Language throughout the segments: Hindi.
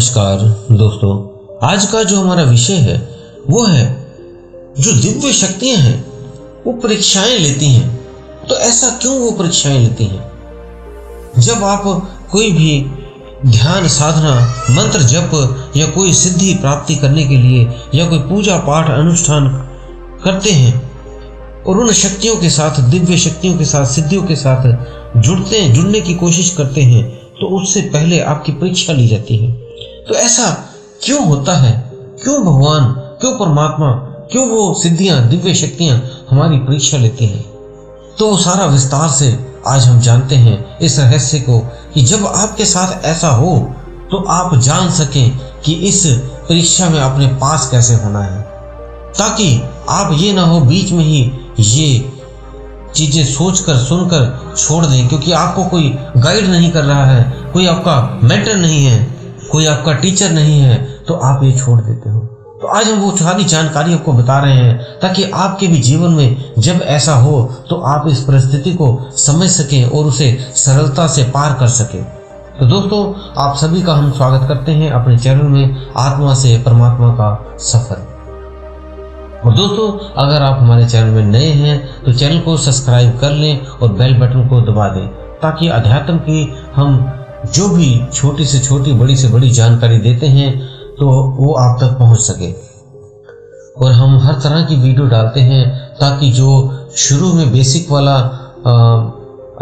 नमस्कार दोस्तों, आज का जो हमारा विषय है वो है जो दिव्य शक्तियां हैं वो परीक्षाएं लेती हैं। तो ऐसा क्यों वो परीक्षाएं लेती हैं? जब आप कोई भी ध्यान साधना, मंत्र जप या कोई सिद्धि प्राप्ति करने के लिए या कोई पूजा पाठ अनुष्ठान करते हैं और उन शक्तियों के साथ, दिव्य शक्तियों के साथ, सिद्धियों के साथ जुड़ने की कोशिश करते हैं, तो उससे पहले आपकी परीक्षा ली जाती है। तो ऐसा क्यों होता है? क्यों भगवान, क्यों परमात्मा, क्यों वो सिद्धियां, दिव्य शक्तियां हमारी परीक्षा लेती हैं? तो सारा विस्तार से आज हम जानते हैं इस रहस्य को कि जब आपके साथ ऐसा हो तो आप जान सकें कि इस परीक्षा में आपने पास कैसे होना है, ताकि आप ये ना हो बीच में ही ये चीजें सोचकर सुनकर छोड़ दें, क्योंकि आपको कोई गाइड नहीं कर रहा है, कोई आपका मेंटर नहीं है, कोई आपका टीचर नहीं है, तो आप ये छोड़ देते हो। तो आज हम वो सारी जानकारी आपको बता रहे हैं ताकि आपके भी जीवन में जब ऐसा हो तो आप इस परिस्थिति को समझ सकें और उसे सरलता से पार कर सकें। तो दोस्तों, आप सभी का हम स्वागत करते हैं अपने चैनल में आत्मा से परमात्मा का सफर। और दोस्तों, अगर आप हमारे चैनल में नए हैं तो चैनल को सब्सक्राइब कर लें और बेल बटन को दबा दें, ताकि अध्यात्म की हम जो भी छोटी से छोटी, बड़ी से बड़ी जानकारी देते हैं तो वो आप तक पहुंच सके। और हम हर तरह की वीडियो डालते हैं ताकि जो शुरू में बेसिक वाला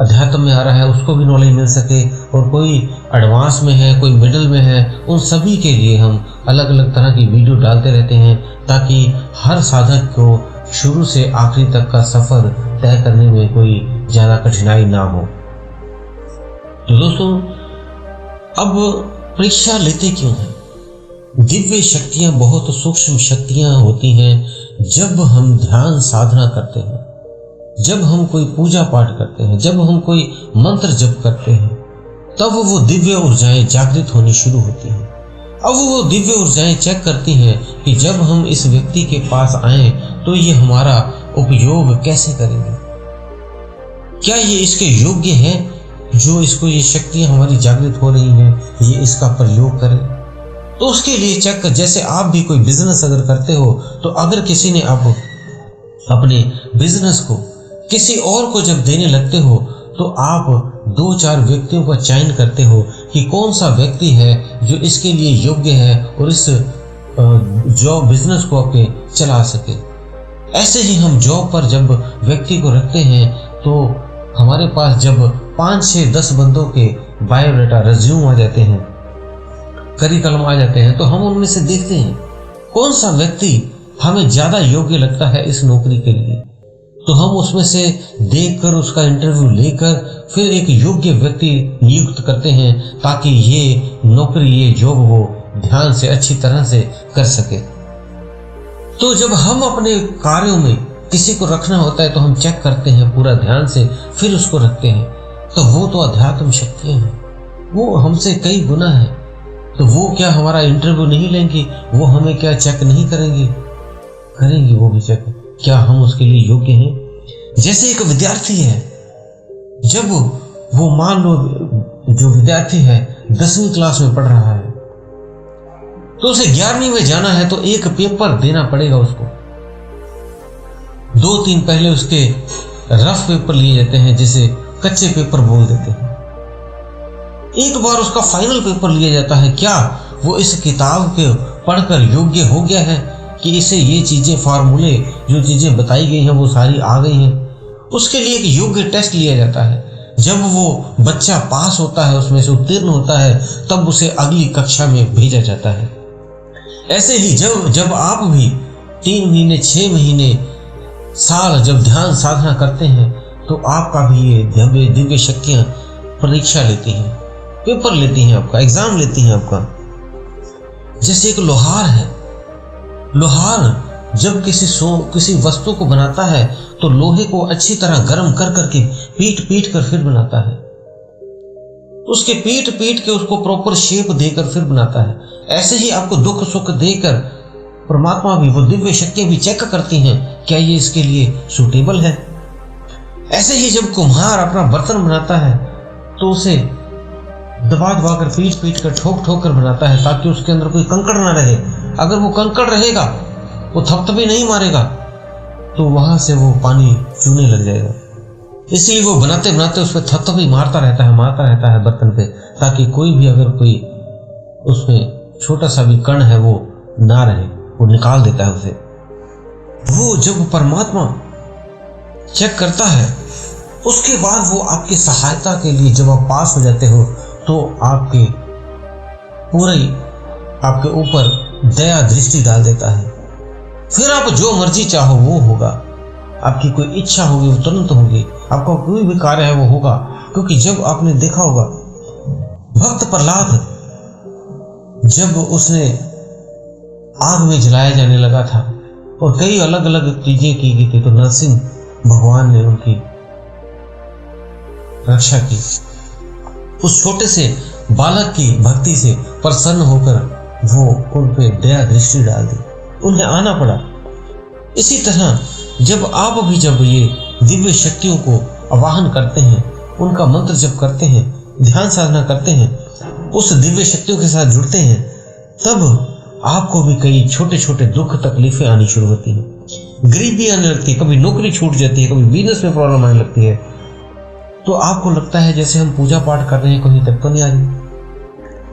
अध्यात्म में आ रहा है उसको भी नॉलेज मिल सके, और कोई एडवांस में है, कोई मिडिल में है, उन सभी के लिए हम अलग अलग तरह की वीडियो डालते रहते हैं, ताकि हर साधक को शुरू से आखिरी तक का सफर तय करने में कोई ज़्यादा कठिनाई ना हो। तो दोस्तों, अब परीक्षा लेते क्यों हैं? दिव्य शक्तियां बहुत सूक्ष्म शक्तियां होती हैं। जब हम ध्यान साधना करते हैं, जब हम कोई पूजा पाठ करते हैं, जब हम कोई मंत्र जप करते हैं, तब वो दिव्य ऊर्जाएं जागृत होनी शुरू होती हैं। अब वो दिव्य ऊर्जाएं चेक करती हैं कि जब हम इस व्यक्ति के पास आए तो ये हमारा उपयोग कैसे करेंगे, क्या ये इसके योग्य है जो इसको ये शक्तियां हमारी जागृत हो रही हैं, ये इसका प्रयोग करें। तो उसके लिए चेक कर, जैसे आप भी कोई बिजनेस अगर करते हो तो अगर किसी ने आप अपने बिजनेस को किसी और को जब देने लगते हो तो आप 2-4 व्यक्तियों का चयन करते हो कि कौन सा व्यक्ति है जो इसके लिए योग्य है और इस जॉब बिजनेस को आपके चला सके। ऐसे ही हम जॉब पर जब व्यक्ति को रखते हैं तो हमारे पास जब 5-6-10 बंदों के बायोडाटा, रिज्यूम आ जाते हैं, करिकुलम आ जाते हैं, तो हम उनमें से देखते हैं कौन सा व्यक्ति हमें ज्यादा योग्य लगता है इस नौकरी के लिए। तो हम उसमें से देखकर उसका इंटरव्यू लेकर फिर एक योग्य व्यक्ति नियुक्त करते हैं, ताकि ये नौकरी, ये जॉब वो ध्यान से, अच्छी तरह से कर सके। तो जब हम अपने कार्यों में किसी को रखना होता है तो हम चेक करते हैं पूरा ध्यान से, फिर उसको रखते हैं। तो वो तो अध्यात्म शक्तियां हैं, वो हमसे कई गुना है। तो वो क्या हमारा इंटरव्यू नहीं लेंगी? वो हमें क्या चेक नहीं करेंगी? करेंगी वो भी चेक, क्या हम उसके लिए योग्य हैं। जैसे एक विद्यार्थी है, जब वो मान लो जो विद्यार्थी है 10वीं क्लास में पढ़ रहा है तो उसे 11वीं में जाना है, तो एक पेपर देना पड़ेगा उसको। 2-3 पहले उसके रफ पेपर लिए जाते हैं, जिसे कच्चे पेपर बोल देते हैं। एक बार उसका फाइनल पेपर लिया जाता है, क्या वो इस किताब के पढ़कर योग्य हो गया है कि इसे ये चीजें, फार्मूले, जो चीजें बताई गई हैं वो सारी आ गई हैं। उसके लिए एक योग्य टेस्ट लिया जाता है। जब वो बच्चा पास होता है, उसमें से उत्तीर्ण होता है, तब उसे अगली कक्षा में भेजा जाता है। ऐसे ही जब आप भी 3 महीने, 6 महीने, साल जब ध्यान साधना करते हैं तो आपका भी ये दिव्य शक्तियां परीक्षा लेती हैं, पेपर लेती हैं, आपका एग्जाम लेती हैं आपका। जैसे एक लोहार है, लोहार जब किसी वस्तु को बनाता है तो लोहे को अच्छी तरह गर्म कर करके पीट कर फिर बनाता है। उसके पीट के उसको प्रॉपर शेप देकर फिर बनाता है। ऐसे ही आपको दुख सुख देकर परमात्मा भी, वो दिव्य शक्तियां भी चेक करती हैं क्या ये इसके लिए सूटेबल है। ऐसे ही जब कुम्हार अपना बर्तन बनाता है तो उसे दबा दबा कर पीट पीट कर ठोक ठोक कर बनाता है ताकि उसके अंदर कोई कंकड़ ना रहे। अगर वो कंकड़ रहेगा, वो थपथपी नहीं मारेगा, तो वहां से वो पानी चूने लग जाएगा। इसलिए वो बनाते बनाते उस पर थपथपी मारता रहता है बर्तन पे, ताकि कोई भी अगर कोई उसमें छोटा सा भी कण है वो ना रहे, वो निकाल देता है उसे। वो जब परमात्मा चेक करता है, उसके बाद वो आपकी सहायता के लिए जब आप पास हो जाते हो तो आपके ऊपर दया दृष्टि डाल देता है। फिर आप जो मर्जी चाहो वो होगा, आपकी कोई इच्छा होगी वो तुरंत होगी, आपका कोई भी कार्य है वो होगा। क्योंकि जब आपने देखा होगा भक्त प्रहलाद जब उसने आग में जलाया जाने लगा था और कई अलग अलग चीजें की गई थी, तो नरसिंह भगवान ने उनकी रक्षा की। उस छोटे से बालक की भक्ति से प्रसन्न होकर वो उन पे दया दृष्टि डाल दी, उन्हें आना पड़ा। इसी तरह जब आप भी जब ये दिव्य शक्तियों को आवाहन करते हैं, उनका मंत्र जप करते हैं, ध्यान साधना करते हैं, उस दिव्य शक्तियों के साथ जुड़ते हैं, तब आपको भी कई छोटे छोटे दुख तकलीफें आनी शुरू होती हैं, गरीबी आने लगती है, कभी नौकरी छूट जाती है, कभी बिजनेस में प्रॉब्लम आने लगती है। तो आपको लगता है जैसे हम पूजा पाठ कर रहे हैं, कहीं तक तो नहीं आ रही,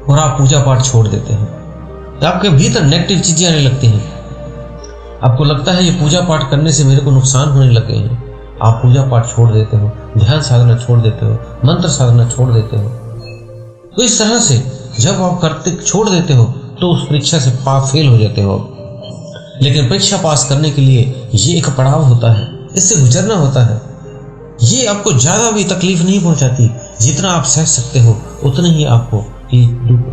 और आप पूजा पाठ छोड़ देते हैं। आपके भीतर नेगेटिव चीजें आने लगती हैं, आपको लगता है ये पूजा पाठ करने से मेरे को नुकसान होने लगे हैं। आप पूजा पाठ छोड़ देते हो, ध्यान साधना छोड़ देते हो, मंत्र साधना छोड़ देते हो। तो इस तरह से जब आप करते छोड़ देते हो तो उस परीक्षा से फेल हो जाते हो। लेकिन परीक्षा पास करने के लिए ये एक पड़ाव होता है, इससे गुजरना होता है। ये आपको ज्यादा भी तकलीफ नहीं पहुंचाती, जितना आप सह सकते हो उतने ही आपको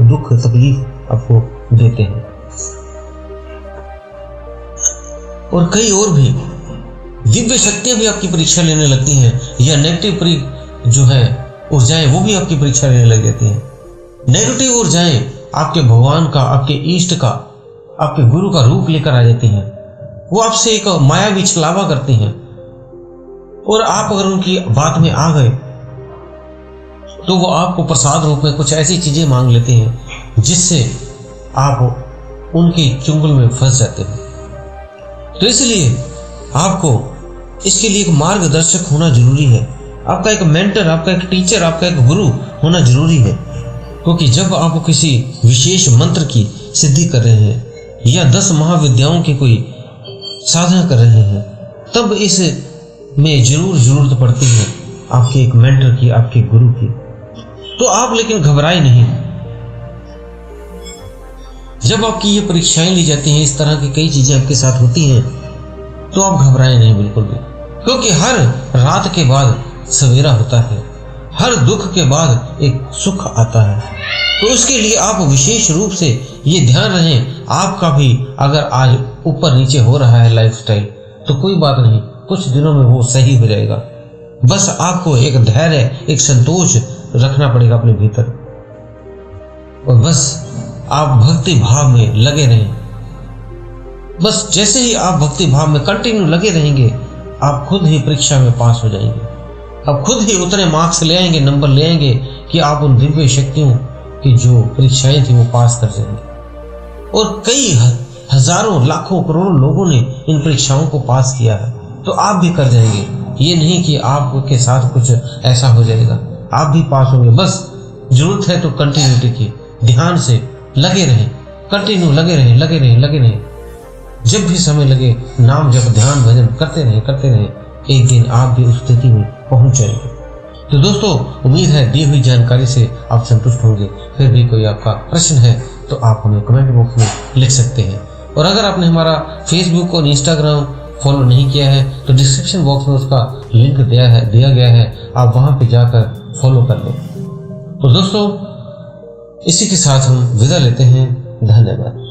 दुख तकलीफ आपको देते हैं। और कई और भी दिव्य शक्तियां भी आपकी परीक्षा लेने लगती हैं, या नेगेटिव जो है ऊर्जाएं वो भी आपकी परीक्षा लेने लग जाती हैं। नेगेटिव ऊर्जाएं आपके भगवान का, आपके इष्ट का, आपके गुरु का रूप लेकर आ जाती हैं। वो आपसे एक मायावी छलावा करती हैं, और आप अगर उनकी बात में आ गए तो वो आपको प्रसाद रूप में कुछ ऐसी चीजें मांग लेते हैं जिससे आप उनके चुंगल में फंस जाते हो। तो इसलिए आपको इसके लिए एक मार्गदर्शक होना जरूरी है, आपका एक मेंटर, आपका एक टीचर, आपका एक गुरु होना जरूरी है। क्योंकि जब आप किसी विशेष मंत्र की सिद्धि कर रहे हैं या 10 महाविद्याओं की कोई साधना कर रहे हैं, तब इस में जरूरत पड़ती है आपके एक मेंटर की, आपके गुरु की। तो आप लेकिन घबराए नहीं। जब आपकी ये परीक्षाएं ली जाती हैं, इस तरह की कई चीजें आपके साथ होती हैं, तो आप घबराए नहीं बिल्कुल भी। क्योंकि हर रात के बाद सवेरा होता है, हर दुख के बाद एक सुख आता है। तो उसके लिए आप विशेष रूप से ये ध्यान रखें, आपका भी अगर आज ऊपर नीचे हो रहा है लाइफस्टाइल, तो कोई बात नहीं, कुछ दिनों में वो सही हो जाएगा। बस आपको एक धैर्य, एक संतोष रखना पड़ेगा अपने भीतर, और बस आप भक्ति भाव में लगे रहें। बस जैसे ही आप भक्ति भाव में कंटिन्यू लगे रहेंगे, आप खुद ही परीक्षा में पास हो जाएंगे। आप खुद ही उतने मार्क्स ले आएंगे, नंबर ले आएंगे कि आप उन दिव्य शक्तियों की जो परीक्षाएं थी वो पास कर जाएंगे। और कई हजारों, लाखों, करोड़ों लोगों ने इन परीक्षाओं को पास किया है, तो आप भी कर जाएंगे। ये नहीं कि आपके साथ कुछ ऐसा हो जाएगा, आप भी पास होंगे। बस जरूरत है तो कंटिन्यूटी की, ध्यान से लगे रहें, कंटिन्यू लगे रहें। जब भी समय लगे नाम जप, ध्यान, भजन करते रहें। एक दिन आप भी उस स्थिति में पहुंच जाएंगे। तो दोस्तों, उम्मीद है दी हुई जानकारी से आप संतुष्ट होंगे। फिर भी कोई आपका प्रश्न है तो आप हमें कमेंट बॉक्स में लिख सकते हैं। और अगर आपने हमारा फेसबुक और इंस्टाग्राम फॉलो नहीं किया है तो डिस्क्रिप्शन बॉक्स में उसका लिंक दिया गया है, आप वहां पे जाकर फॉलो कर लो। तो दोस्तों, इसी के साथ हम विदा लेते हैं। धन्यवाद।